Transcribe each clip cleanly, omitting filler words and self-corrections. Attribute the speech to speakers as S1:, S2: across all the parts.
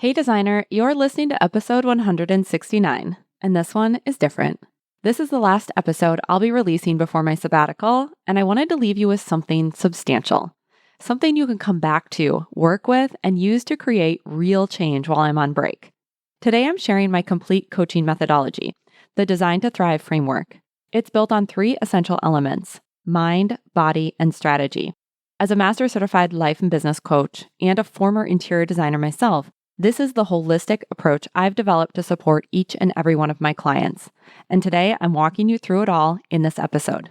S1: Hey designer, you're listening to episode 169, and this one is different. This is the last episode I'll be releasing before my sabbatical, and I wanted to leave you with something substantial, something you can come back to, work with, and use to create real change while I'm on break. Today I'm sharing my complete coaching methodology, the Design to Thrive framework. It's built on 3 essential elements: mind, body, and strategy. As a master certified life and business coach and a former interior designer myself, this is the holistic approach I've developed to support each and every one of my clients. And today I'm walking you through it all in this episode.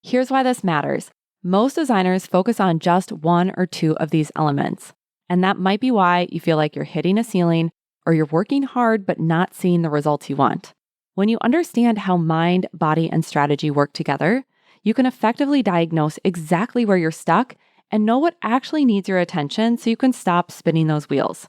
S1: Here's why this matters. Most designers focus on just 1 or 2 of these elements. And that might be why you feel like you're hitting a ceiling or you're working hard but not seeing the results you want. When you understand how mind, body, and strategy work together, you can effectively diagnose exactly where you're stuck and know what actually needs your attention so you can stop spinning those wheels.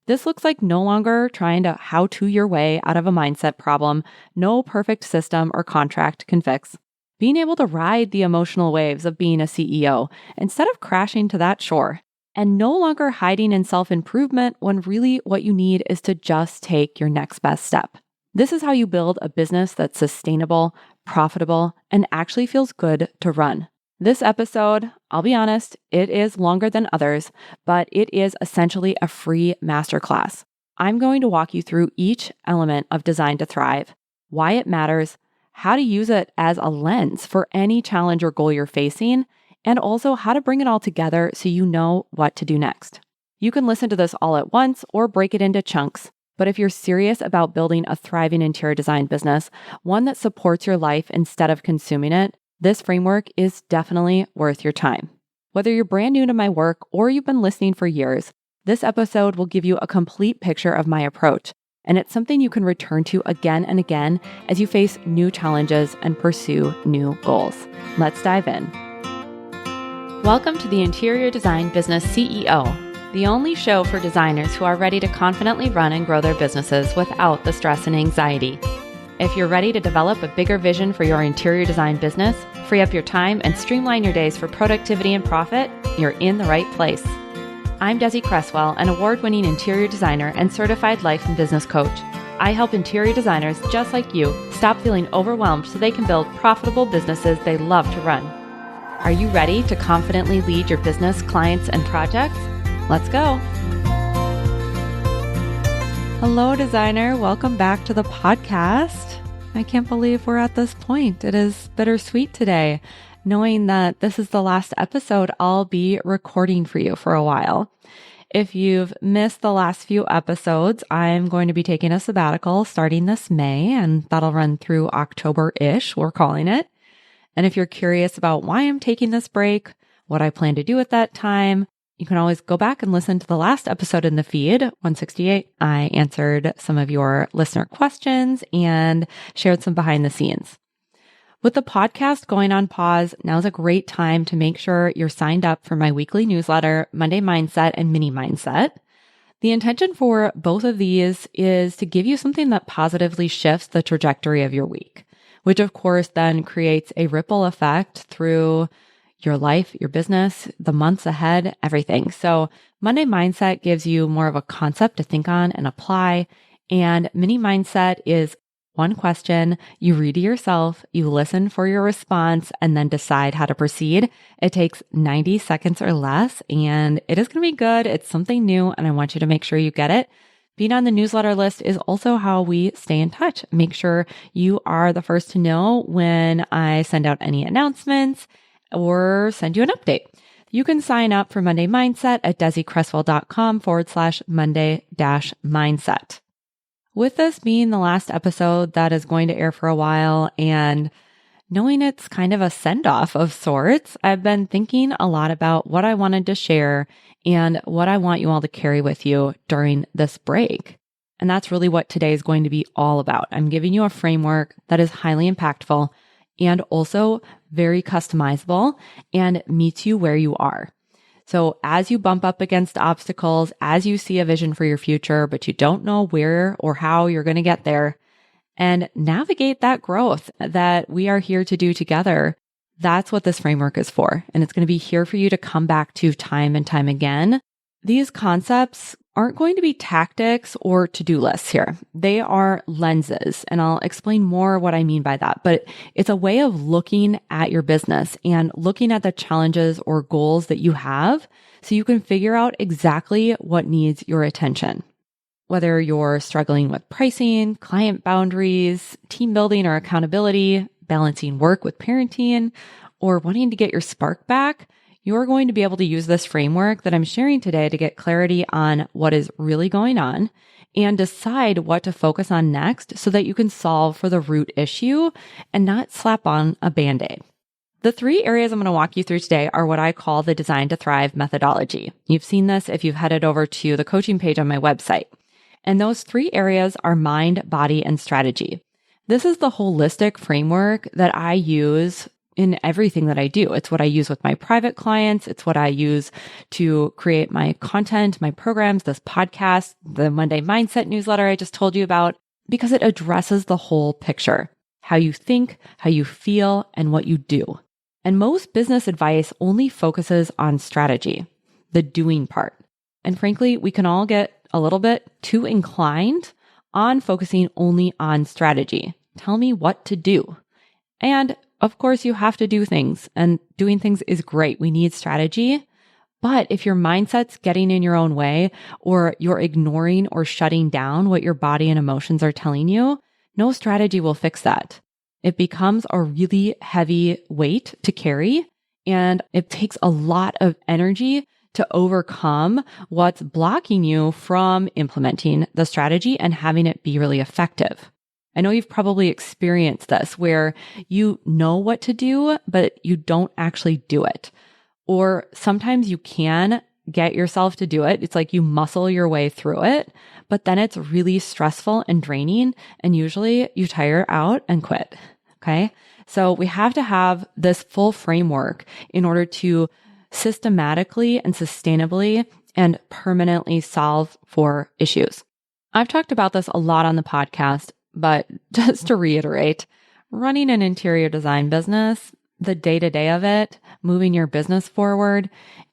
S1: This looks like no longer trying to how-to your way out of a mindset problem no perfect system or contract can fix. Being able to ride the emotional waves of being a CEO instead of crashing to that shore, and no longer hiding in self-improvement when really what you need is to just take your next best step. This is how you build a business that's sustainable, profitable, and actually feels good to run. This episode, I'll be honest, it is longer than others, but it is essentially a free masterclass. I'm going to walk you through each element of Design to Thrive, why it matters, how to use it as a lens for any challenge or goal you're facing, and also how to bring it all together so you know what to do next. You can listen to this all at once or break it into chunks, but if you're serious about building a thriving interior design business, one that supports your life instead of consuming it, this framework is definitely worth your time. Whether you're brand new to my work or you've been listening for years, this episode will give you a complete picture of my approach, and it's something you can return to again and again as you face new challenges and pursue new goals. Let's dive in. Welcome to the Interior Design Business CEO, the only show for designers who are ready to confidently run and grow their businesses without the stress and anxiety. If you're ready to develop a bigger vision for your interior design business, free up your time, and streamline your days for productivity and profit, you're in the right place. I'm Desi Cresswell, an award-winning interior designer and certified life and business coach. I help interior designers just like you stop feeling overwhelmed so they can build profitable businesses they love to run. Are you ready to confidently lead your business, clients, and projects? Let's go. Hello, designer. Welcome back to the podcast. I can't believe we're at this point. It is bittersweet today, knowing that this is the last episode I'll be recording for you for a while. If you've missed the last few episodes, I'm going to be taking a sabbatical starting this May, and that'll run through October-ish, we're calling it. And if you're curious about why I'm taking this break, what I plan to do at that time, you can always go back and listen to the last episode in the feed, 168. I answered some of your listener questions and shared some behind the scenes. With the podcast going on pause, now's a great time to make sure you're signed up for my weekly newsletter, Monday Mindset and Mini Mindset. The intention for both of these is to give you something that positively shifts the trajectory of your week, which of course then creates a ripple effect through your life, your business, the months ahead, everything. So Monday Mindset gives you more of a concept to think on and apply. And Mini Mindset is one question. You read to yourself, you listen for your response, and then decide how to proceed. It takes 90 seconds or less, and it is going to be good. It's something new, and I want you to make sure you get it. Being on the newsletter list is also how we stay in touch. Make sure you are the first to know when I send out any announcements or send you an update. You can sign up for Monday Mindset at desicresswell.com/Monday-mindset. With this being the last episode that is going to air for a while and knowing it's kind of a send-off of sorts, I've been thinking a lot about what I wanted to share and what I want you all to carry with you during this break. And that's really what today is going to be all about. I'm giving you a framework that is highly impactful and also very customizable and meets you where you are. So as you bump up against obstacles, as you see a vision for your future, but you don't know where or how you're going to get there, and navigate that growth that we are here to do together, that's what this framework is for. And it's going to be here for you to come back to time and time again. These concepts aren't going to be tactics or to-do lists here. They are lenses, and I'll explain more what I mean by that. But it's a way of looking at your business and looking at the challenges or goals that you have so you can figure out exactly what needs your attention. Whether you're struggling with pricing, client boundaries, team building or accountability, balancing work with parenting, or wanting to get your spark back, you're going to be able to use this framework that I'm sharing today to get clarity on what is really going on and decide what to focus on next so that you can solve for the root issue and not slap on a Band-Aid. The 3 areas I'm going to walk you through today are what I call the Design to Thrive methodology. You've seen this if you've headed over to the coaching page on my website. And those 3 areas are mind, body, and strategy. This is the holistic framework that I use in everything that I do. It's what I use with my private clients. It's what I use to create my content, my programs, this podcast, the Monday Mindset newsletter I just told you about, because it addresses the whole picture, how you think, how you feel, and what you do. And most business advice only focuses on strategy, the doing part. And frankly, we can all get a little bit too inclined on focusing only on strategy. Tell me what to do. And of course, you have to do things, and doing things is great. We need strategy. But if your mindset's getting in your own way, or you're ignoring or shutting down what your body and emotions are telling you, no strategy will fix that. It becomes a really heavy weight to carry, and it takes a lot of energy to overcome what's blocking you from implementing the strategy and having it be really effective. I know you've probably experienced this where you know what to do, but you don't actually do it. Or sometimes you can get yourself to do it. It's like you muscle your way through it, but then it's really stressful and draining. And usually you tire out and quit. Okay. So we have to have this full framework in order to systematically and sustainably and permanently solve for issues. I've talked about this a lot on the podcast. But just to reiterate, running an interior design business, the day-to-day of it, moving your business forward,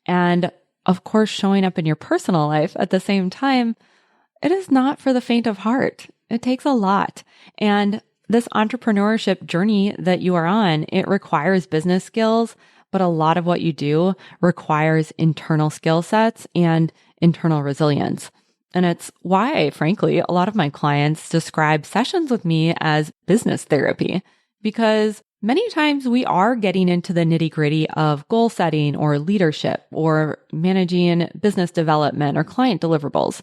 S1: and of course, showing up in your personal life at the same time, it is not for the faint of heart. It takes a lot. And this entrepreneurship journey that you are on, it requires business skills, but a lot of what you do requires internal skill sets and internal resilience. And it's why, frankly, a lot of my clients describe sessions with me as business therapy, because many times we are getting into the nitty-gritty of goal setting or leadership or managing business development or client deliverables.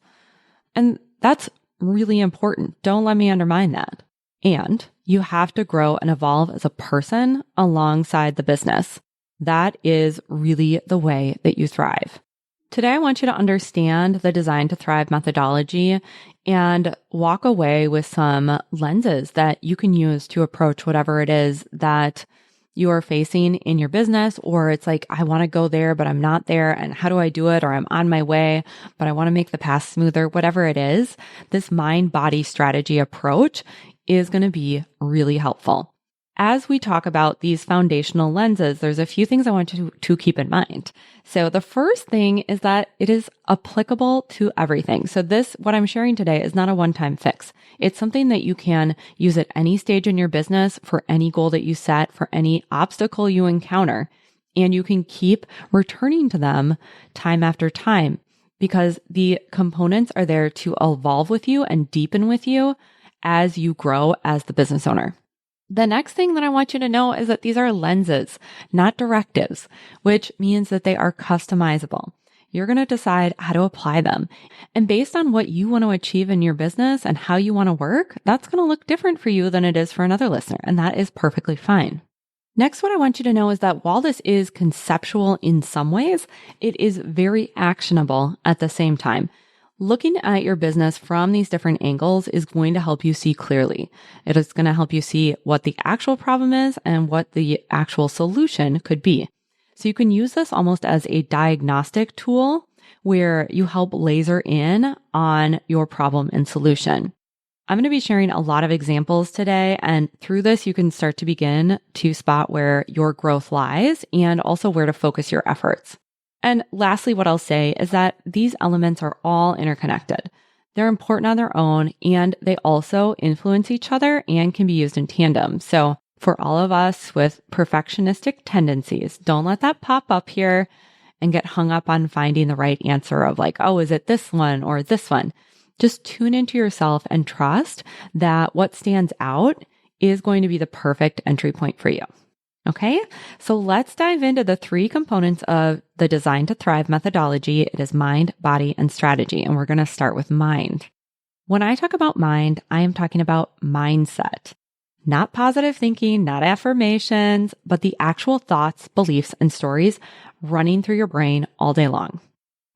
S1: And that's really important. Don't let me undermine that. And you have to grow and evolve as a person alongside the business. That is really the way that you thrive. Today, I want you to understand the Design to Thrive methodology and walk away with some lenses that you can use to approach whatever it is that you are facing in your business, or it's like, I want to go there, but I'm not there. And how do I do it? Or I'm on my way, but I want to make the path smoother. Whatever it is, this mind-body strategy approach is going to be really helpful. As we talk about these foundational lenses, there's a few things I want you to keep in mind. So the first thing is that it is applicable to everything. So what I'm sharing today is not a one-time fix. It's something that you can use at any stage in your business for any goal that you set, for any obstacle you encounter. And you can keep returning to them time after time because the components are there to evolve with you and deepen with you as you grow as the business owner. The next thing that I want you to know is that these are lenses, not directives, which means that they are customizable. You're going to decide how to apply them. And based on what you want to achieve in your business and how you want to work, that's going to look different for you than it is for another listener. And that is perfectly fine. Next, what I want you to know is that while this is conceptual in some ways, it is very actionable at the same time. Looking at your business from these different angles is going to help you see clearly. It is going to help you see what the actual problem is and what the actual solution could be. So you can use this almost as a diagnostic tool where you help laser in on your problem and solution. I'm going to be sharing a lot of examples today, and through this, you can start to begin to spot where your growth lies and also where to focus your efforts. And lastly, what I'll say is that these elements are all interconnected. They're important on their own, and they also influence each other and can be used in tandem. So for all of us with perfectionistic tendencies, don't let that pop up here and get hung up on finding the right answer of like, oh, is it this one or this one? Just tune into yourself and trust that what stands out is going to be the perfect entry point for you. Okay, so let's dive into the 3 components of the Design to Thrive methodology. It is mind, body, and strategy. And we're going to start with mind. When I talk about mind, I am talking about mindset, not positive thinking, not affirmations, but the actual thoughts, beliefs, and stories running through your brain all day long.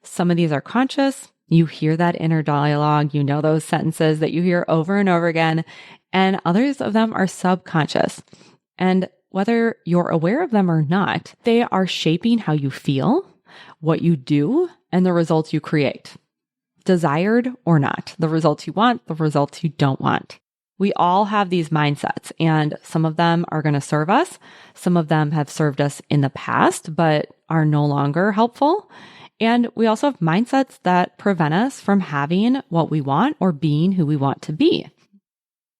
S1: Some of these are conscious. You hear that inner dialogue, you know those sentences that you hear over and over again, and others of them are subconscious. And whether you're aware of them or not, they are shaping how you feel, what you do, and the results you create. Desired or not, the results you want, the results you don't want. We all have these mindsets, and some of them are going to serve us. Some of them have served us in the past, but are no longer helpful. And we also have mindsets that prevent us from having what we want or being who we want to be.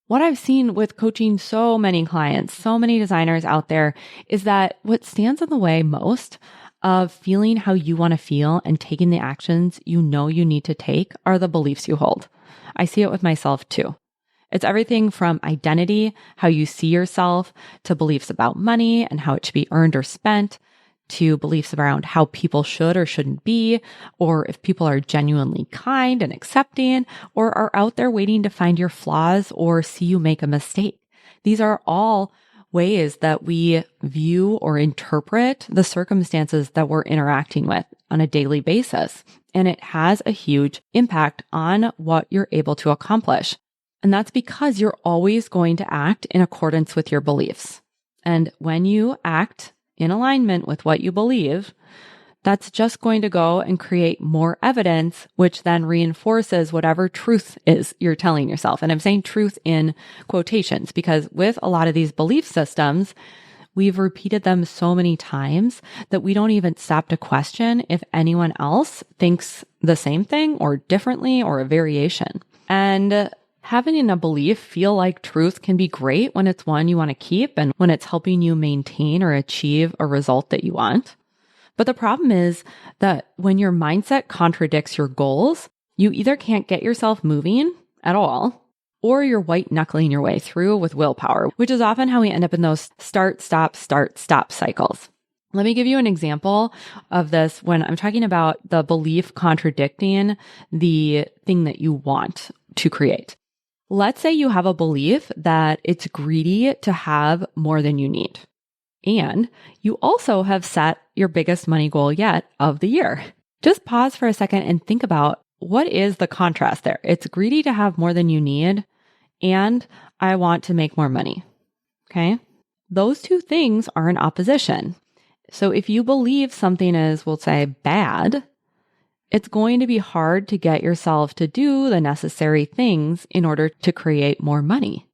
S1: What I've seen with coaching so many clients, so many designers out there, is that what stands in the way most of feeling how you want to feel and taking the actions you know you need to take are the beliefs you hold. I see it with myself too. It's everything from identity, how you see yourself, to beliefs about money and how it should be earned or spent, to beliefs around how people should or shouldn't be, or if people are genuinely kind and accepting, or are out there waiting to find your flaws or see you make a mistake. These are all ways that we view or interpret the circumstances that we're interacting with on a daily basis. And it has a huge impact on what you're able to accomplish. And that's because you're always going to act in accordance with your beliefs. And when you act in alignment with what you believe, that's just going to go and create more evidence, which then reinforces whatever truth is you're telling yourself. And I'm saying truth in quotations because with a lot of these belief systems, we've repeated them so many times that we don't even stop to question if anyone else thinks the same thing or differently or a variation. And having a belief feel like truth can be great when it's one you want to keep and when it's helping you maintain or achieve a result that you want. But the problem is that when your mindset contradicts your goals, you either can't get yourself moving at all, or you're white knuckling your way through with willpower, which is often how we end up in those start, stop cycles. Let me give you an example of this when I'm talking about the belief contradicting the thing that you want to create. Let's say you have a belief that it's greedy to have more than you need. And you also have set your biggest money goal yet of the year. Just pause for a second and think about what is the contrast there. It's greedy to have more than you need, and I want to make more money. Okay? Those two things are in opposition. So if you believe something is, we'll say, bad, it's going to be hard to get yourself to do the necessary things in order to create more money.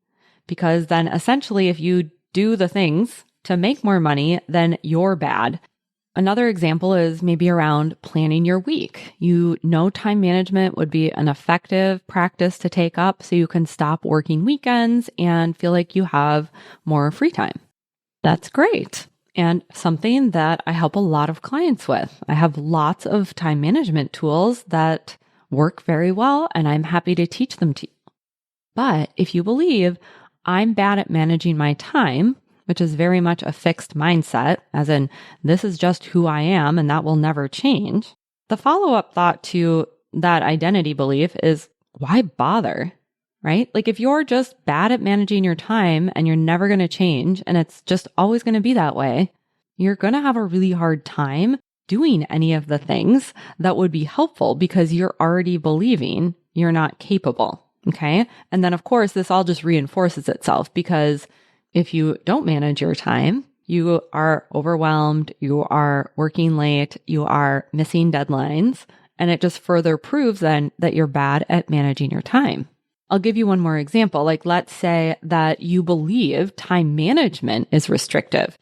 S1: Because then essentially, if you do the things to make more money, then you're bad. Another example is maybe around planning your week. You know time management would be an effective practice to take up so you can stop working weekends and feel like you have more free time. That's great. And something that I help a lot of clients with. I have lots of time management tools that work very well, and I'm happy to teach them to you. But if you believe I'm bad at managing my time, which is very much a fixed mindset, as in this is just who I am and that will never change, the follow-up thought to that identity belief is, why bother? Right? Like if you're just bad at managing your time and you're never going to change and it's just always going to be that way, you're going to have a really hard time doing any of the things that would be helpful because you're already believing you're not capable. Okay. And then of course, this all just reinforces itself because if you don't manage your time, you are overwhelmed, you are working late, you are missing deadlines, and it just further proves then that you're bad at managing your time. I'll give you one more example. Like let's say that you believe time management is restrictive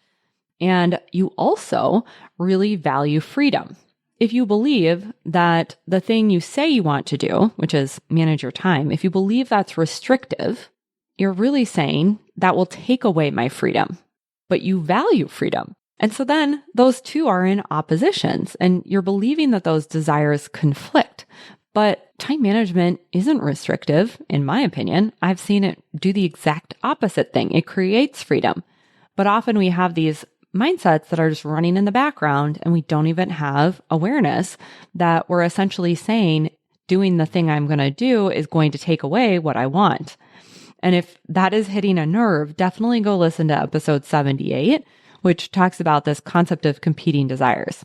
S1: and you also really value freedom. if you believe that the thing you say you want to do, which is manage your time, if you believe that's restrictive, you're really saying that will take away my freedom, but you value freedom. And so then those two are in oppositions and you're believing that those desires conflict. But time management isn't restrictive, in my opinion. I've seen it do the exact opposite thing. It creates freedom. But often we have these mindsets that are just running in the background and we don't even have awareness that we're essentially saying doing the thing I'm going to do is going to take away what I want. And if that is hitting a nerve, definitely go listen to episode 78, which talks about this concept of competing desires.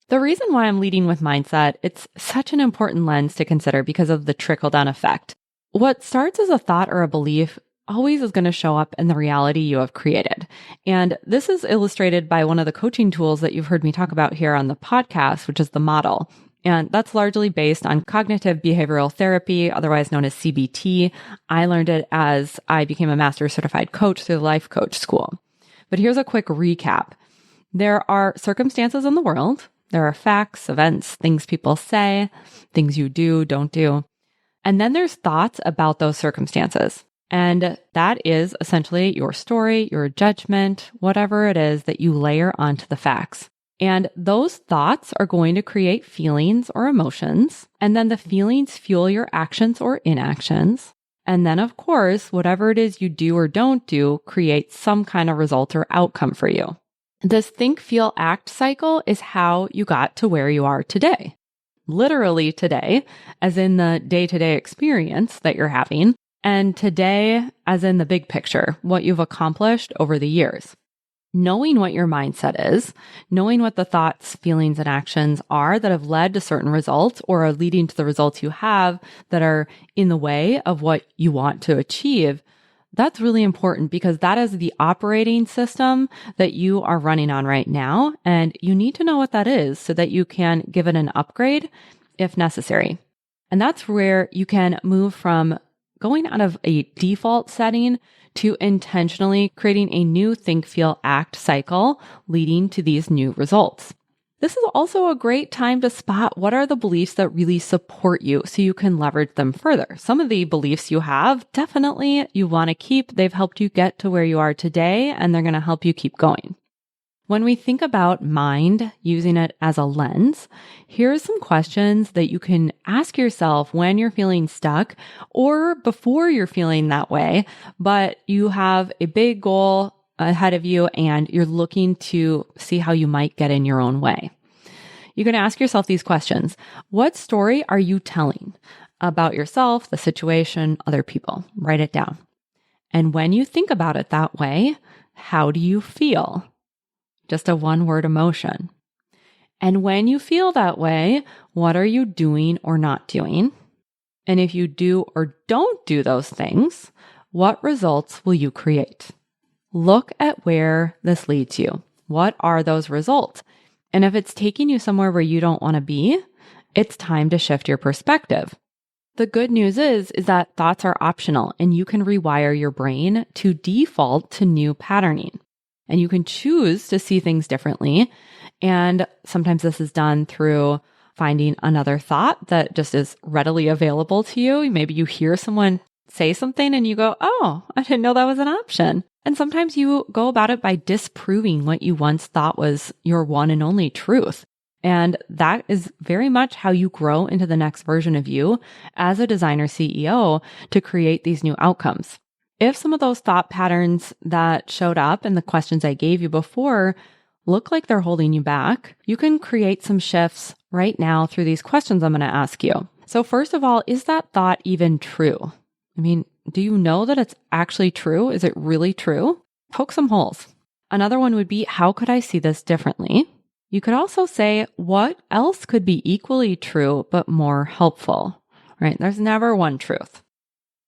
S1: The reason why I'm leading with mindset, it's such an important lens to consider because of the trickle-down effect. What starts as a thought or a belief always is going to show up in the reality you have created. And this is illustrated by one of the coaching tools that you've heard me talk about here on the podcast, which is the model. And that's largely based on cognitive behavioral therapy, otherwise known as CBT. I learned it as I became a master certified coach through the Life Coach School. But here's a quick recap. There are circumstances in the world. There are facts, events, things people say, things you do, don't do. And then there's thoughts about those circumstances. And that is essentially your story, your judgment, whatever it is that you layer onto the facts. And those thoughts are going to create feelings or emotions. And then the feelings fuel your actions or inactions. And then, of course, whatever it is you do or don't do creates some kind of result or outcome for you. This think, feel, act cycle is how you got to where you are today. Literally today, as in the day-to-day experience that you're having, and today as in the big picture, what you've accomplished over the years. Knowing what your mindset is, knowing what the thoughts, feelings, and actions are that have led to certain results or are leading to the results you have that are in the way of what you want to achieve, that's really important because that is the operating system that you are running on right now. And you need to know what that is so that you can give it an upgrade if necessary. And that's where you can move from going out of a default setting to intentionally creating a new think, feel, act cycle leading to these new results. This is also a great time to spot what are the beliefs that really support you so you can leverage them further. Some of the beliefs you have, definitely you want to keep. They've helped you get to where you are today, and they're going to help you keep going. When we think about mind, using it as a lens, here are some questions that you can ask yourself when you're feeling stuck or before you're feeling that way, but you have a big goal ahead of you and you're looking to see how you might get in your own way. You can ask yourself these questions. What story are you telling about yourself, the situation, other people? Write it down. And when you think about it that way, how do you feel? Just a one-word emotion. And when you feel that way, what are you doing or not doing? And if you do or don't do those things, what results will you create? Look at where this leads you. What are those results? And if it's taking you somewhere where you don't want to be, it's time to shift your perspective. The good news is that thoughts are optional and you can rewire your brain to default to new patterning. And you can choose to see things differently. And sometimes this is done through finding another thought that just is readily available to you. Maybe you hear someone say something and you go, oh, I didn't know that was an option. And sometimes you go about it by disproving what you once thought was your one and only truth. And that is very much how you grow into the next version of you as a designer CEO to create these new outcomes. If some of those thought patterns that showed up in the questions I gave you before look like they're holding you back, you can create some shifts right now through these questions I'm going to ask you. So first of all, is that thought even true? I mean, do you know that it's actually true? Is it really true? Poke some holes. Another one would be, how could I see this differently? You could also say, what else could be equally true but more helpful, right? There's never one truth.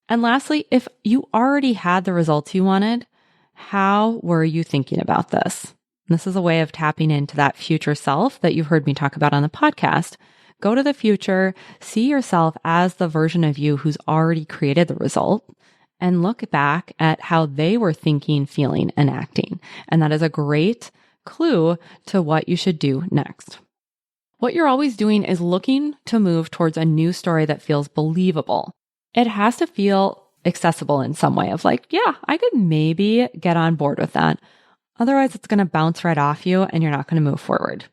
S1: And lastly, if you already had the results you wanted, how were you thinking about this? This is a way of tapping into that future self that you've heard me talk about on the podcast. Go to the future, see yourself as the version of you who's already created the result, and look back at how they were thinking, feeling, and acting. And that is a great clue to what you should do next. What you're always doing is looking to move towards a new story that feels believable. It has to feel accessible in some way of like, yeah, I could maybe get on board with that. Otherwise, it's going to bounce right off you and you're not going to move forward.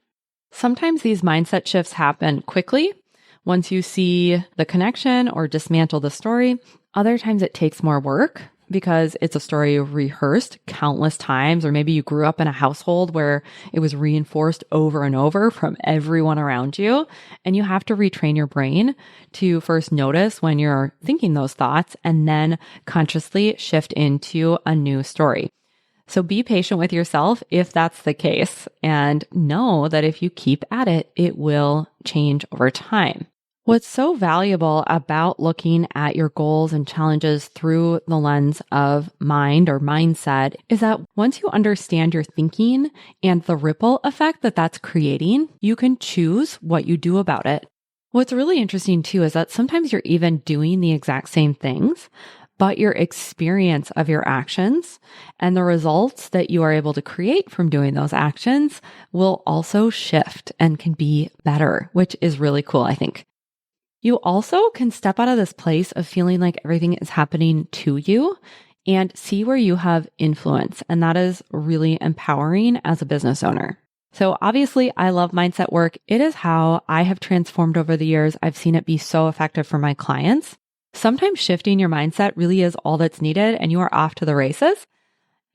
S1: Sometimes these mindset shifts happen quickly once you see the connection or dismantle the story. Other times it takes more work because it's a story you've rehearsed countless times, or maybe you grew up in a household where it was reinforced over and over from everyone around you. And you have to retrain your brain to first notice when you're thinking those thoughts and then consciously shift into a new story. So be patient with yourself if that's the case, and know that if you keep at it, it will change over time. What's so valuable about looking at your goals and challenges through the lens of mind or mindset is that once you understand your thinking and the ripple effect that that's creating, you can choose what you do about it. What's really interesting too is that sometimes you're even doing the exact same things, but your experience of your actions and the results that you are able to create from doing those actions will also shift and can be better, which is really cool, I think. You also can step out of this place of feeling like everything is happening to you and see where you have influence. And that is really empowering as a business owner. So obviously, I love mindset work. It is how I have transformed over the years. I've seen it be so effective for my clients. Sometimes shifting your mindset really is all that's needed and you are off to the races.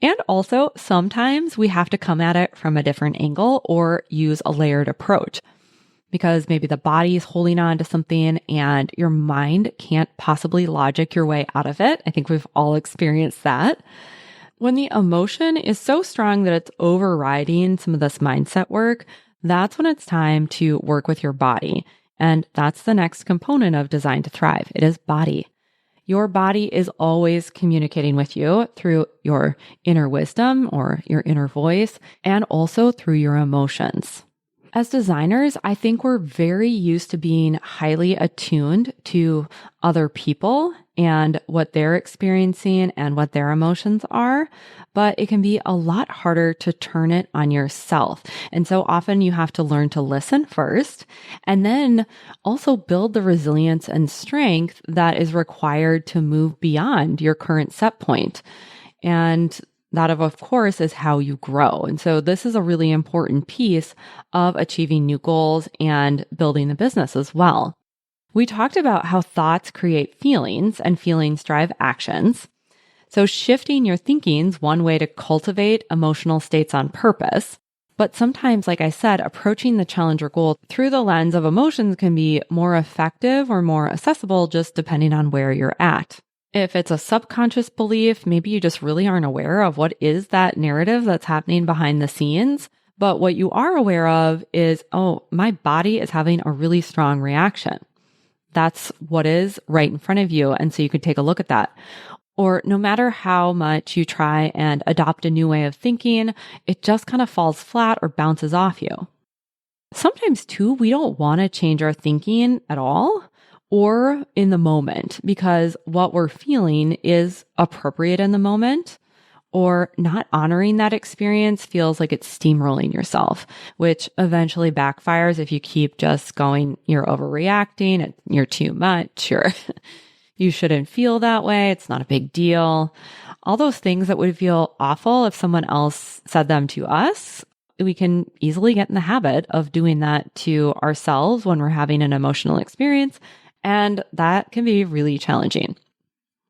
S1: And also, sometimes we have to come at it from a different angle or use a layered approach, because maybe the body is holding on to something and your mind can't possibly logic your way out of it. I think we've all experienced that. When the emotion is so strong that it's overriding some of this mindset work, that's when it's time to work with your body. And that's the next component of Design to Thrive. It is body. Your body is always communicating with you through your inner wisdom or your inner voice, and also through your emotions. As designers, I think we're very used to being highly attuned to other people and what they're experiencing and what their emotions are, but it can be a lot harder to turn it on yourself. And so often you have to learn to listen first and then also build the resilience and strength that is required to move beyond your current set point. And that, of course, is how you grow. And so this is a really important piece of achieving new goals and building the business as well. We talked about how thoughts create feelings and feelings drive actions. So shifting your thinking is one way to cultivate emotional states on purpose. But sometimes, like I said, approaching the challenge or goal through the lens of emotions can be more effective or more accessible just depending on where you're at. If it's a subconscious belief, maybe you just really aren't aware of what is that narrative that's happening behind the scenes. But what you are aware of is, oh, my body is having a really strong reaction. That's what is right in front of you. And so you could take a look at that. Or no matter how much you try and adopt a new way of thinking, it just kind of falls flat or bounces off you. Sometimes too, we don't want to change our thinking at all or in the moment because what we're feeling is appropriate in the moment, or not honoring that experience feels like it's steamrolling yourself, which eventually backfires if you keep just going, you're overreacting, you're too much, you shouldn't feel that way, it's not a big deal. All those things that would feel awful if someone else said them to us, we can easily get in the habit of doing that to ourselves when we're having an emotional experience. And that can be really challenging.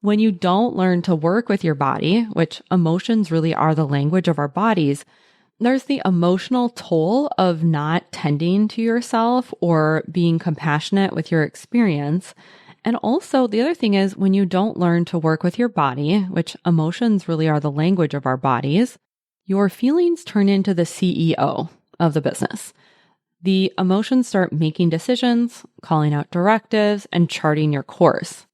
S1: When you don't learn to work with your body, which emotions really are the language of our bodies, there's the emotional toll of not tending to yourself or being compassionate with your experience. And also the other thing is when you don't learn to work with your body, which emotions really are the language of our bodies, your feelings turn into the CEO of the business. The emotions start making decisions, calling out directives, and charting your course.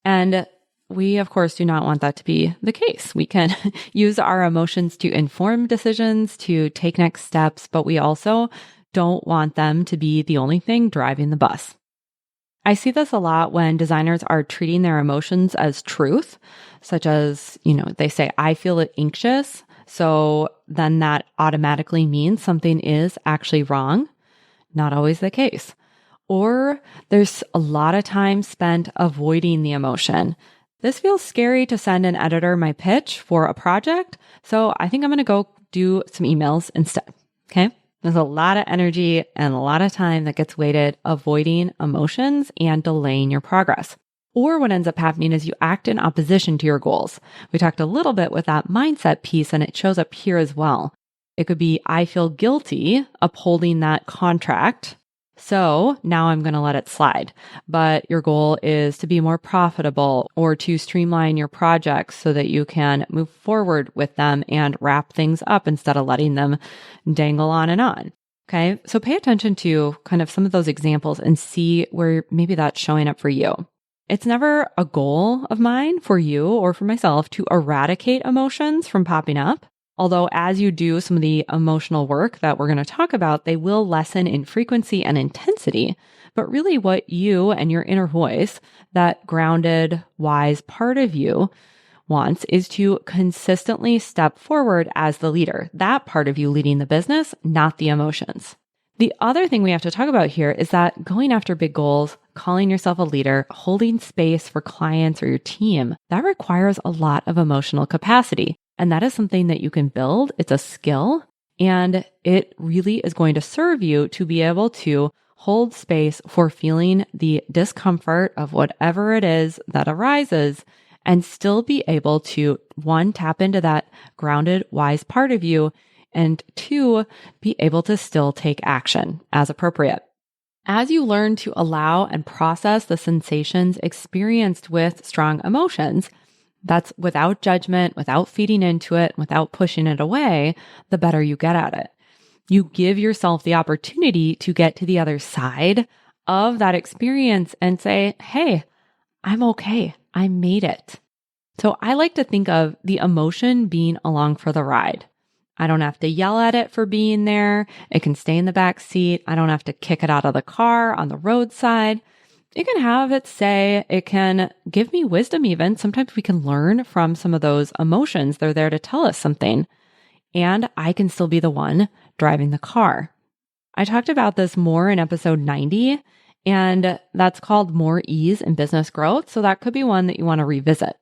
S1: And we, of course, do not want that to be the case. We can use our emotions to inform decisions, to take next steps, but we also don't want them to be the only thing driving the bus. I see this a lot when designers are treating their emotions as truth, such as, they say, I feel anxious. So then that automatically means something is actually wrong. Not always the case. Or there's a lot of time spent avoiding the emotion. This feels scary to send an editor my pitch for a project, so I think I'm going to go do some emails instead. Okay? There's a lot of energy and a lot of time that gets wasted avoiding emotions and delaying your progress. Or what ends up happening is you act in opposition to your goals. We talked a little bit with that mindset piece, and it shows up here as well. It could be, I feel guilty upholding that contract, so now I'm going to let it slide. But your goal is to be more profitable or to streamline your projects so that you can move forward with them and wrap things up instead of letting them dangle on and on. Okay, so pay attention to kind of some of those examples and see where maybe that's showing up for you. It's never a goal of mine for you or for myself to eradicate emotions from popping up. Although as you do some of the emotional work that we're going to talk about, they will lessen in frequency and intensity. But really what you and your inner voice, that grounded, wise part of you wants is to consistently step forward as the leader. That part of you leading the business, not the emotions. The other thing we have to talk about here is that going after big goals, calling yourself a leader, holding space for clients or your team, that requires a lot of emotional capacity. And that is something that you can build. It's a skill, and it really is going to serve you to be able to hold space for feeling the discomfort of whatever it is that arises and still be able to, one, tap into that grounded, wise part of you, and two, be able to still take action as appropriate. As you learn to allow and process the sensations experienced with strong emotions, that's without judgment, without feeding into it, without pushing it away, the better you get at it. You give yourself the opportunity to get to the other side of that experience and say, hey, I'm okay. I made it. So I like to think of the emotion being along for the ride. I don't have to yell at it for being there. It can stay in the back seat. I don't have to kick it out of the car on the roadside. It can have its say. It can give me wisdom even. Sometimes we can learn from some of those emotions. They're there to tell us something. And I can still be the one driving the car. I talked about this more in episode 90, and that's called More Ease in Business Growth. So that could be one that you want to revisit.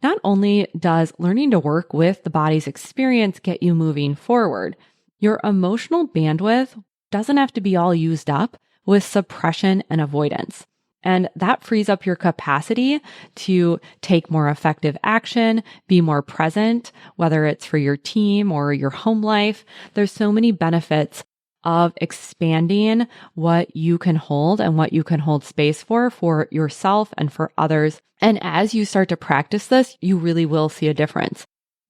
S1: Not only does learning to work with the body's experience get you moving forward, your emotional bandwidth doesn't have to be all used up with suppression and avoidance. And that frees up your capacity to take more effective action, be more present, whether it's for your team or your home life. There's so many benefits of expanding what you can hold and what you can hold space for yourself and for others. And as you start to practice this, you really will see a difference.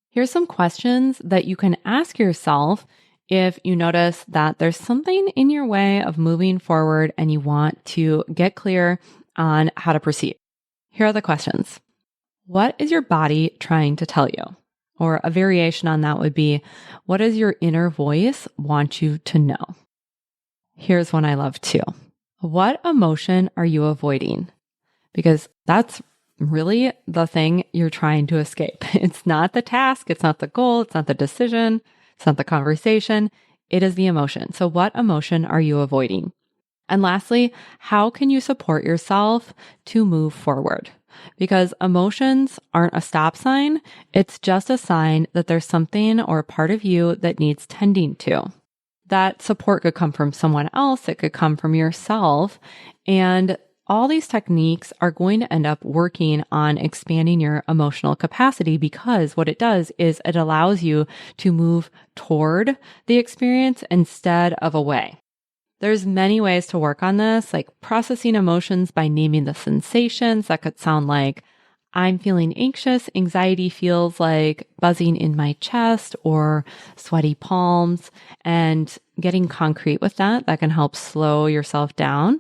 S1: Here's some questions that you can ask yourself if you notice that there's something in your way of moving forward and you want to get clear on how to proceed. Here are the questions. What is your body trying to tell you? Or a variation on that would be, what does your inner voice want you to know? Here's one I love too. What emotion are you avoiding? Because that's really the thing you're trying to escape. It's not the task. It's not the goal. It's not the decision. It's not the conversation. It is the emotion. So what emotion are you avoiding? And lastly, how can you support yourself to move forward? Because emotions aren't a stop sign. It's just a sign that there's something or a part of you that needs tending to. That support could come from someone else. It could come from yourself. And all these techniques are going to end up working on expanding your emotional capacity, because what it does is it allows you to move toward the experience instead of away. There's many ways to work on this, like processing emotions by naming the sensations. That could sound like, I'm feeling anxious. Anxiety feels like buzzing in my chest or sweaty palms, and getting concrete with that can help slow yourself down.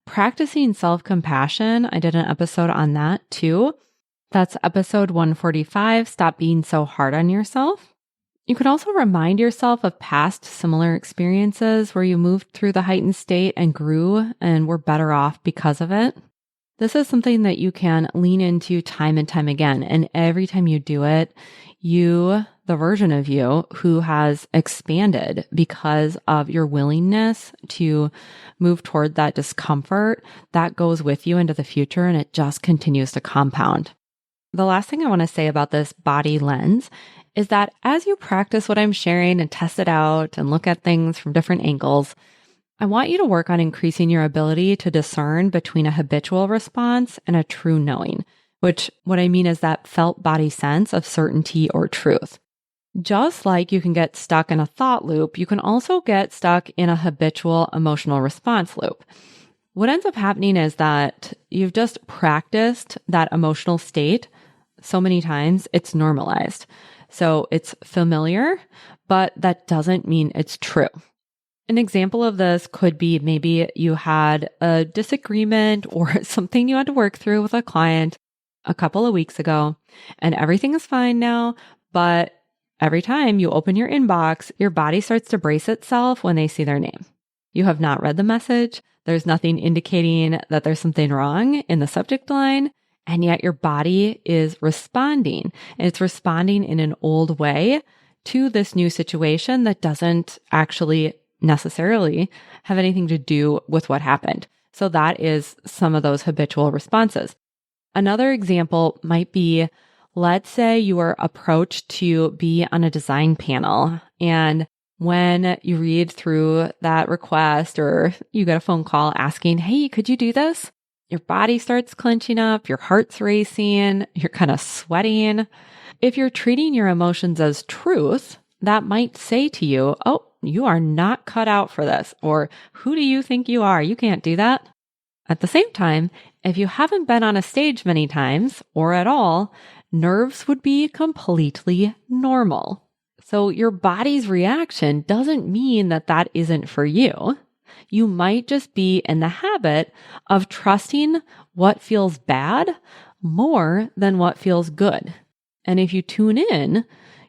S1: Practicing self-compassion, I did an episode on that too. That's episode 145, Stop Being So Hard on Yourself. You could also remind yourself of past similar experiences where you moved through the heightened state and grew and were better off because of it. This is something that you can lean into time and time again. And every time you do it, you the version of you who has expanded because of your willingness to move toward that discomfort that goes with you into the future, and it just continues to compound. The last thing I want to say about this body lens is that as you practice what I'm sharing and test it out and look at things from different angles, I want you to work on increasing your ability to discern between a habitual response and a true knowing, which what I mean is that felt body sense of certainty or truth. Just like you can get stuck in a thought loop, you can also get stuck in a habitual emotional response loop. What ends up happening is that you've just practiced that emotional state so many times, it's normalized. So it's familiar, but that doesn't mean it's true. An example of this could be maybe you had a disagreement or something you had to work through with a client a couple of weeks ago, and everything is fine now, but every time you open your inbox, your body starts to brace itself when they see their name. You have not read the message. There's nothing indicating that there's something wrong in the subject line, and yet your body is responding. And it's responding in an old way to this new situation that doesn't actually necessarily have anything to do with what happened. So that is some of those habitual responses. Another example might be, let's say you were approached to be on a design panel, and when you read through that request or you get a phone call asking, hey, could you do this? Your body starts clenching up, your heart's racing, you're kind of sweating. If you're treating your emotions as truth, that might say to you, oh, you are not cut out for this, or who do you think you are? You can't do that. At the same time, if you haven't been on a stage many times or at all, nerves would be completely normal. So your body's reaction doesn't mean that that isn't for you. You might just be in the habit of trusting what feels bad more than what feels good. And if you tune in,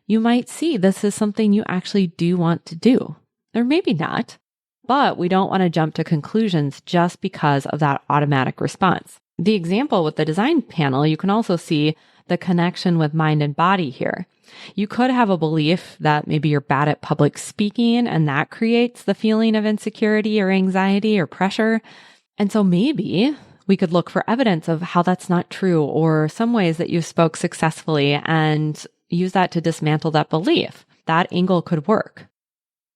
S1: you might see this is something you actually do want to do. Or maybe not, but we don't want to jump to conclusions just because of that automatic response. The example with the design panel, you can also see the connection with mind and body here. You could have a belief that maybe you're bad at public speaking, and that creates the feeling of insecurity or anxiety or pressure. And so maybe we could look for evidence of how that's not true, or some ways that you spoke successfully, and use that to dismantle that belief. That angle could work.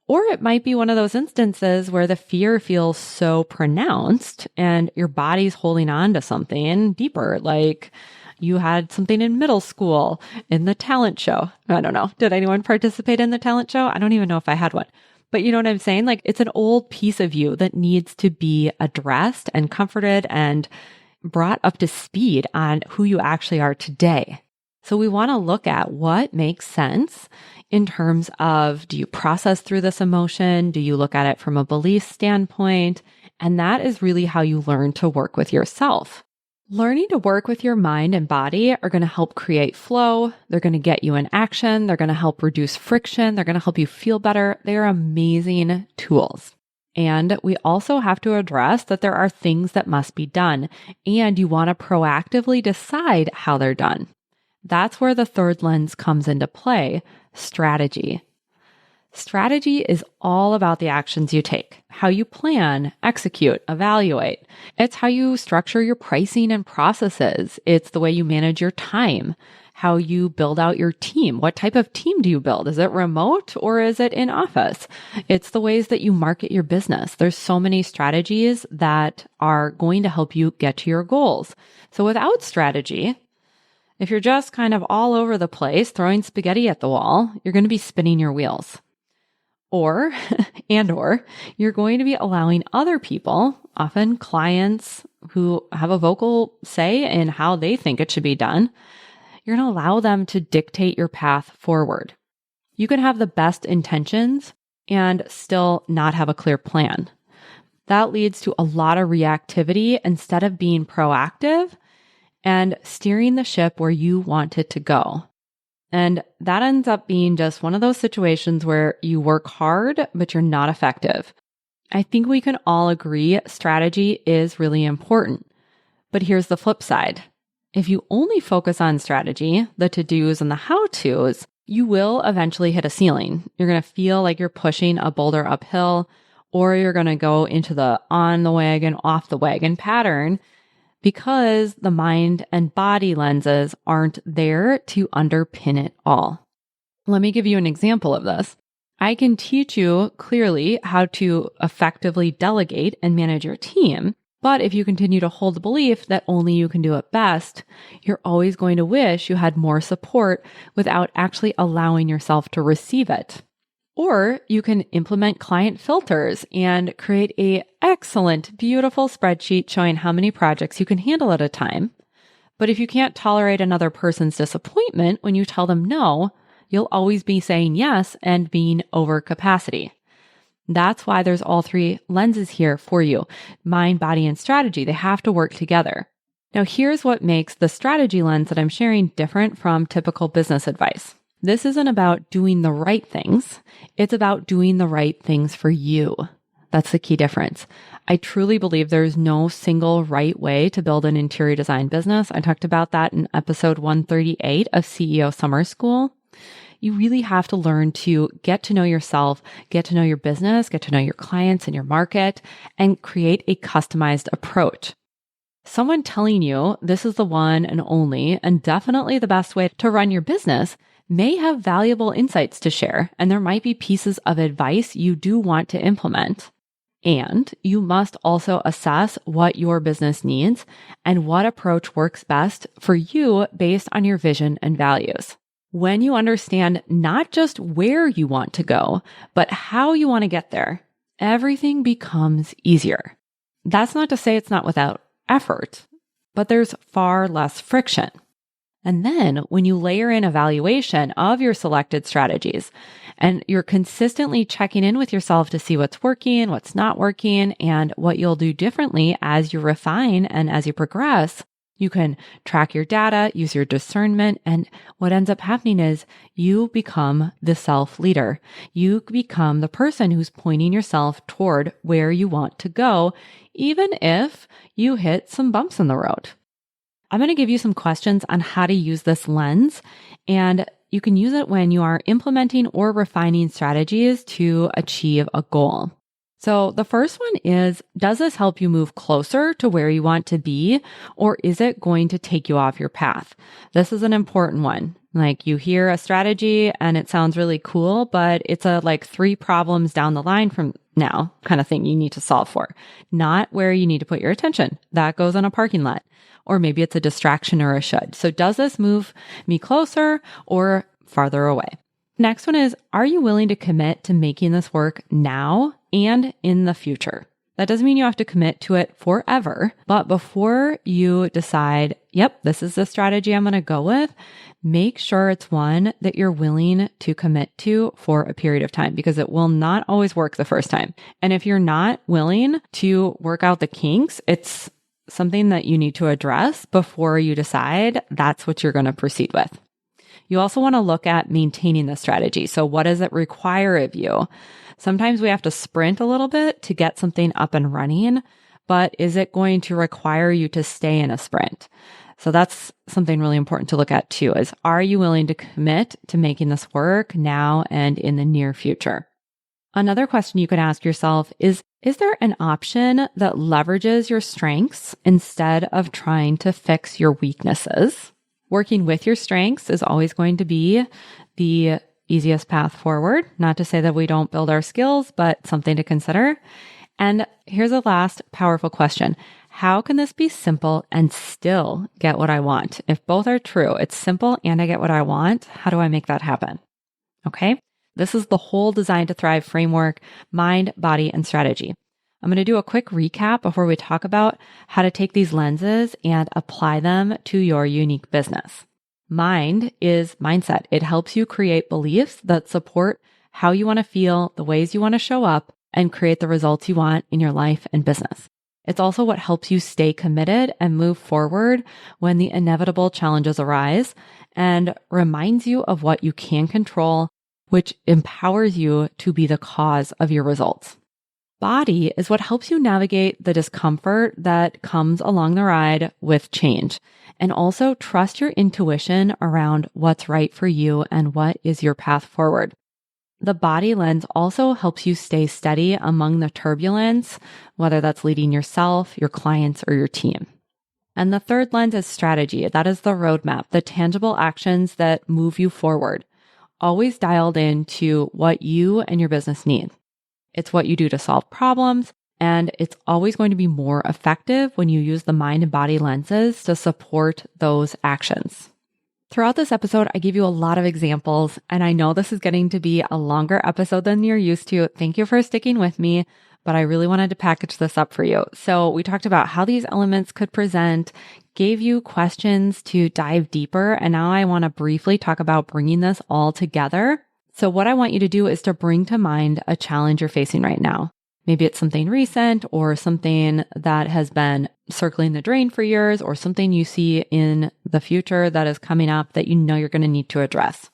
S1: Or it might be one of those instances where the fear feels so pronounced and your body's holding on to something deeper, like you had something in middle school in the talent show. I don't know. Did anyone participate in the talent show? I don't even know if I had one. But you know what I'm saying? Like, it's an old piece of you that needs to be addressed and comforted and brought up to speed on who you actually are today. So we want to look at what makes sense in terms of, do you process through this emotion? Do you look at it from a belief standpoint? And that is really how you learn to work with yourself. Learning to work with your mind and body are going to help create flow. They're going to get you in action. They're going to help reduce friction. They're going to help you feel better. They are amazing tools. And we also have to address that there are things that must be done, and you want to proactively decide how they're done. That's where the third lens comes into play, strategy. Strategy is all about the actions you take, how you plan, execute, evaluate. It's how you structure your pricing and processes. It's the way you manage your time, how you build out your team. What type of team do you build? Is it remote or is it in office? It's the ways that you market your business. There's so many strategies that are going to help you get to your goals. So without strategy, if you're just kind of all over the place, throwing spaghetti at the wall, you're going to be spinning your wheels. Or you're going to be allowing other people, often clients who have a vocal say in how they think it should be done, you're going to allow them to dictate your path forward. You can have the best intentions and still not have a clear plan. That leads to a lot of reactivity instead of being proactive and steering the ship where you want it to go. And that ends up being just one of those situations where you work hard, but you're not effective. I think we can all agree strategy is really important. But here's the flip side. If you only focus on strategy, the to-dos and the how-tos, you will eventually hit a ceiling. You're going to feel like you're pushing a boulder uphill, or you're going to go into the on the wagon, off the wagon pattern because the mind and body lenses aren't there to underpin it all. Let me give you an example of this. I can teach you clearly how to effectively delegate and manage your team. But if you continue to hold the belief that only you can do it best, you're always going to wish you had more support without actually allowing yourself to receive it. Or you can implement client filters and create an excellent, beautiful spreadsheet showing how many projects you can handle at a time. But if you can't tolerate another person's disappointment when you tell them no, you'll always be saying yes and being over capacity. That's why there's all three lenses here for you: mind, body, and strategy. They have to work together. Now, here's what makes the strategy lens that I'm sharing different from typical business advice. This isn't about doing the right things. It's about doing the right things for you. That's the key difference. I truly believe there's no single right way to build an interior design business. I talked about that in episode 138 of CEO Summer School. You really have to learn to get to know yourself, get to know your business, get to know your clients and your market, and create a customized approach. Someone telling you this is the one and only and definitely the best way to run your business may have valuable insights to share, and there might be pieces of advice you do want to implement. And you must also assess what your business needs and what approach works best for you based on your vision and values. When you understand not just where you want to go, but how you want to get there, everything becomes easier. That's not to say it's not without effort, but there's far less friction. And then when you layer in evaluation of your selected strategies and you're consistently checking in with yourself to see what's working, what's not working, and what you'll do differently as you refine and as you progress, you can track your data, use your discernment, and what ends up happening is you become the self-leader. You become the person who's pointing yourself toward where you want to go, even if you hit some bumps in the road. I'm going to give you some questions on how to use this lens, and you can use it when you are implementing or refining strategies to achieve a goal. So the first one is, does this help you move closer to where you want to be, or is it going to take you off your path? This is an important one. Like, you hear a strategy and it sounds really cool, but it's like 3 problems down the line from now kind of thing you need to solve for, not where you need to put your attention. That goes on a parking lot, or maybe it's a distraction or a should. So does this move me closer or farther away? Next one is, are you willing to commit to making this work now and in the future? That doesn't mean you have to commit to it forever, but before you decide, yep, this is the strategy I'm going to go with, make sure it's one that you're willing to commit to for a period of time, because it will not always work the first time. And if you're not willing to work out the kinks, it's something that you need to address before you decide that's what you're going to proceed with. You also want to look at maintaining the strategy. So what does it require of you? Sometimes we have to sprint a little bit to get something up and running, but is it going to require you to stay in a sprint? So that's something really important to look at too, is, are you willing to commit to making this work now and in the near future? Another question you could ask yourself is there an option that leverages your strengths instead of trying to fix your weaknesses? Working with your strengths is always going to be the easiest path forward. Not to say that we don't build our skills, but something to consider. And here's a last powerful question. How can this be simple and still get what I want? If both are true, it's simple and I get what I want, how do I make that happen? Okay. This is the whole Design to Thrive framework: mind, body, and strategy. I'm going to do a quick recap before we talk about how to take these lenses and apply them to your unique business. Mind is mindset. It helps you create beliefs that support how you want to feel, the ways you want to show up, and create the results you want in your life and business. It's also what helps you stay committed and move forward when the inevitable challenges arise, and reminds you of what you can control, which empowers you to be the cause of your results. Body is what helps you navigate the discomfort that comes along the ride with change. And also trust your intuition around what's right for you and what is your path forward. The body lens also helps you stay steady among the turbulence, whether that's leading yourself, your clients, or your team. And the third lens is strategy. That is the roadmap, the tangible actions that move you forward, always dialed into what you and your business need. It's what you do to solve problems, and it's always going to be more effective when you use the mind and body lenses to support those actions. Throughout this episode, I give you a lot of examples, and I know this is getting to be a longer episode than you're used to. Thank you for sticking with me, but I really wanted to package this up for you. So we talked about how these elements could present, gave you questions to dive deeper, and now I want to briefly talk about bringing this all together. So what I want you to do is to bring to mind a challenge you're facing right now. Maybe it's something recent or something that has been circling the drain for years or something you see in the future that is coming up that you know you're going to need to address.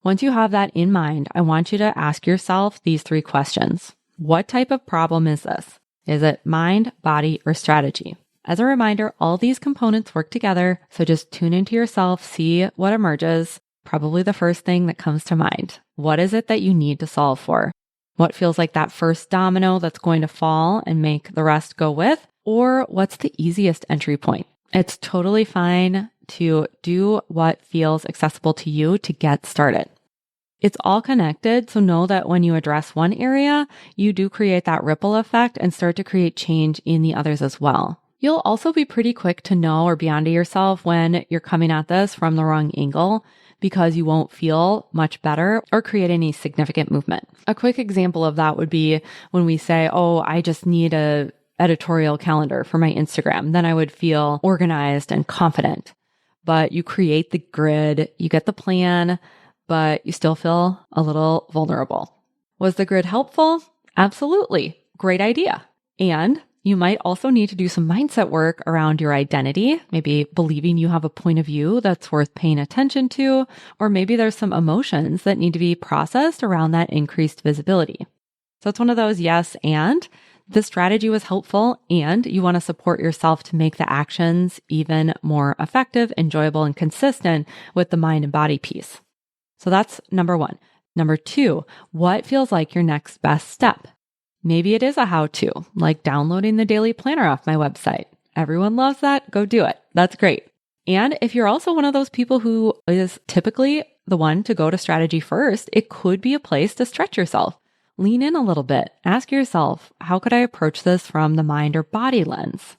S1: Once you have that in mind, I want you to ask yourself these 3 questions. What type of problem is this? Is it mind, body, or strategy? As a reminder, all these components work together, so just tune into yourself, see what emerges. Probably the first thing that comes to mind. What is it that you need to solve for? What feels like that first domino that's going to fall and make the rest go with? Or what's the easiest entry point? It's totally fine to do what feels accessible to you to get started. It's all connected, so know that when you address one area, you do create that ripple effect and start to create change in the others as well. You'll also be pretty quick to know or be onto yourself when you're coming at this from the wrong angle, because you won't feel much better or create any significant movement. A quick example of that would be when we say, oh, I just need a editorial calendar for my Instagram. Then I would feel organized and confident. But you create the grid, you get the plan, but you still feel a little vulnerable. Was the grid helpful? Absolutely. Great idea. And you might also need to do some mindset work around your identity, maybe believing you have a point of view that's worth paying attention to, or maybe there's some emotions that need to be processed around that increased visibility. So it's one of those yes, and the strategy was helpful, and you want to support yourself to make the actions even more effective, enjoyable, and consistent with the mind and body piece. So that's number 1. Number 2, what feels like your next best step? Maybe it is a how-to, like downloading the daily planner off my website. Everyone loves that. Go do it. That's great. And if you're also one of those people who is typically the one to go to strategy first, it could be a place to stretch yourself. Lean in a little bit. Ask yourself, how could I approach this from the mind or body lens?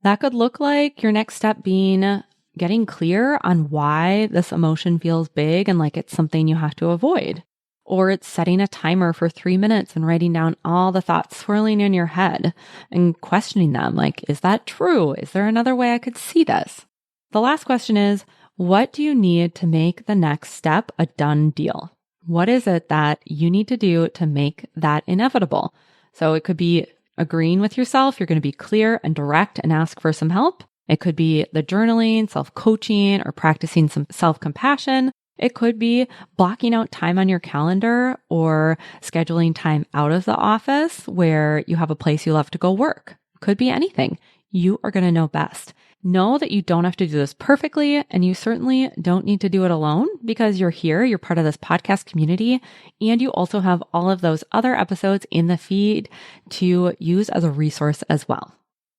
S1: That could look like your next step being getting clear on why this emotion feels big and like it's something you have to avoid. Or it's setting a timer for 3 minutes and writing down all the thoughts swirling in your head and questioning them. Like, is that true? Is there another way I could see this? The last question is, what do you need to make the next step a done deal? What is it that you need to do to make that inevitable? So it could be agreeing with yourself. You're going to be clear and direct and ask for some help. It could be the journaling, self-coaching, or practicing some self-compassion. It could be blocking out time on your calendar or scheduling time out of the office where you have a place you love to go work. Could be anything. You are going to know best. Know that you don't have to do this perfectly, and you certainly don't need to do it alone because you're here, you're part of this podcast community, and you also have all of those other episodes in the feed to use as a resource as well.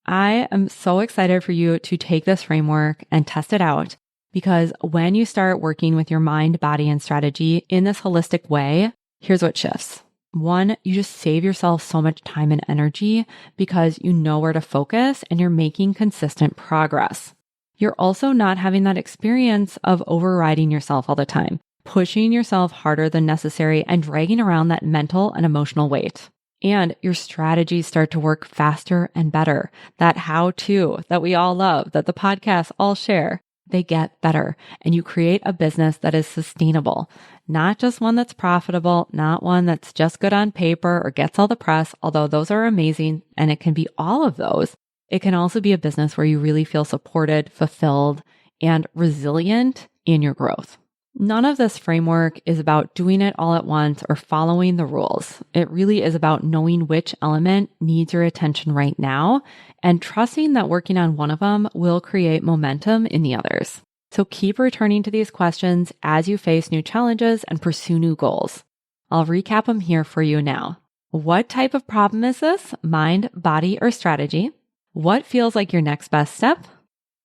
S1: I am so excited for you to take this framework and test it out. Because when you start working with your mind, body, and strategy in this holistic way, here's what shifts. 1, you just save yourself so much time and energy because you know where to focus and you're making consistent progress. You're also not having that experience of overriding yourself all the time, pushing yourself harder than necessary and dragging around that mental and emotional weight. And your strategies start to work faster and better. That how-to that we all love, that the podcasts all share. They get better, and you create a business that is sustainable, not just one that's profitable, not one that's just good on paper or gets all the press, although those are amazing and it can be all of those. It can also be a business where you really feel supported, fulfilled, and resilient in your growth. None of this framework is about doing it all at once or following the rules. It really is about knowing which element needs your attention right now and trusting that working on one of them will create momentum in the others. So keep returning to these questions as you face new challenges and pursue new goals. I'll recap them here for you now. What type of problem is this? Mind, body, or strategy? What feels like your next best step?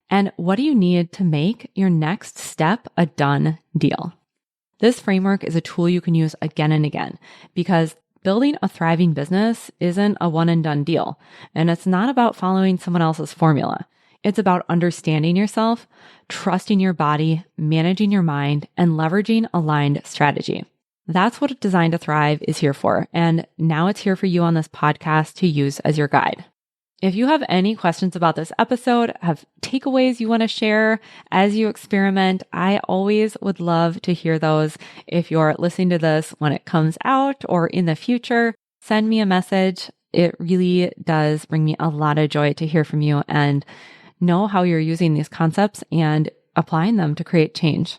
S1: And what do you need to make your next step a done deal? This framework is a tool you can use again and again because building a thriving business isn't a one and done deal. And it's not about following someone else's formula. It's about understanding yourself, trusting your body, managing your mind, and leveraging aligned strategy. That's what Design to Thrive is here for. And now it's here for you on this podcast to use as your guide. If you have any questions about this episode, have takeaways you want to share as you experiment, I always would love to hear those. If you're listening to this when it comes out or in the future, send me a message. It really does bring me a lot of joy to hear from you and know how you're using these concepts and applying them to create change.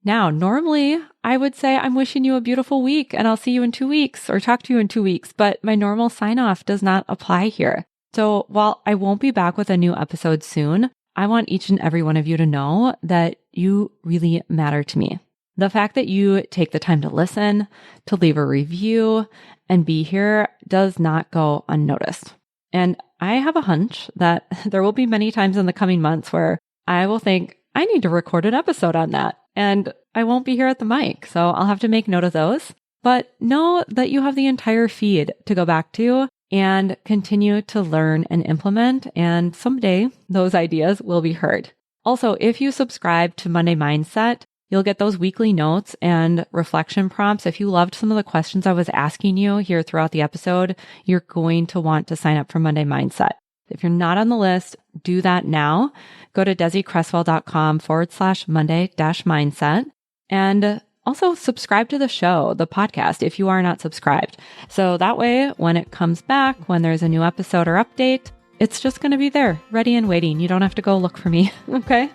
S1: Now, normally I would say I'm wishing you a beautiful week and I'll see you in 2 weeks or talk to you in 2 weeks, but my normal sign off does not apply here. So while I won't be back with a new episode soon, I want each and every one of you to know that you really matter to me. The fact that you take the time to listen, to leave a review, and be here does not go unnoticed. And I have a hunch that there will be many times in the coming months where I will think, I need to record an episode on that. And I won't be here at the mic, so I'll have to make note of those. But know that you have the entire feed to go back to and continue to learn and implement. And someday those ideas will be heard. Also, if you subscribe to Monday Mindset, you'll get those weekly notes and reflection prompts. If you loved some of the questions I was asking you here throughout the episode, you're going to want to sign up for Monday Mindset. If you're not on the list, do that now. Go to desiCresswell.com/Monday-mindset and also subscribe to the show, the podcast, if you are not subscribed. So that way, when it comes back, when there's a new episode or update, it's just going to be there, ready and waiting. You don't have to go look for me, okay?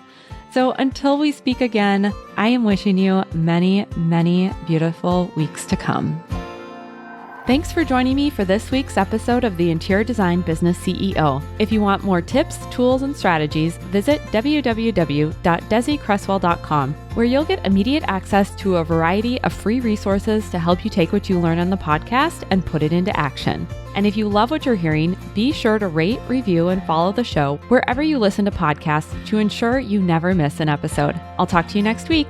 S1: So until we speak again, I am wishing you many, many beautiful weeks to come. Thanks for joining me for this week's episode of the Interior Design Business CEO. If you want more tips, tools, and strategies, visit www.desiCresswell.com, where you'll get immediate access to a variety of free resources to help you take what you learn on the podcast and put it into action. And if you love what you're hearing, be sure to rate, review, and follow the show wherever you listen to podcasts to ensure you never miss an episode. I'll talk to you next week.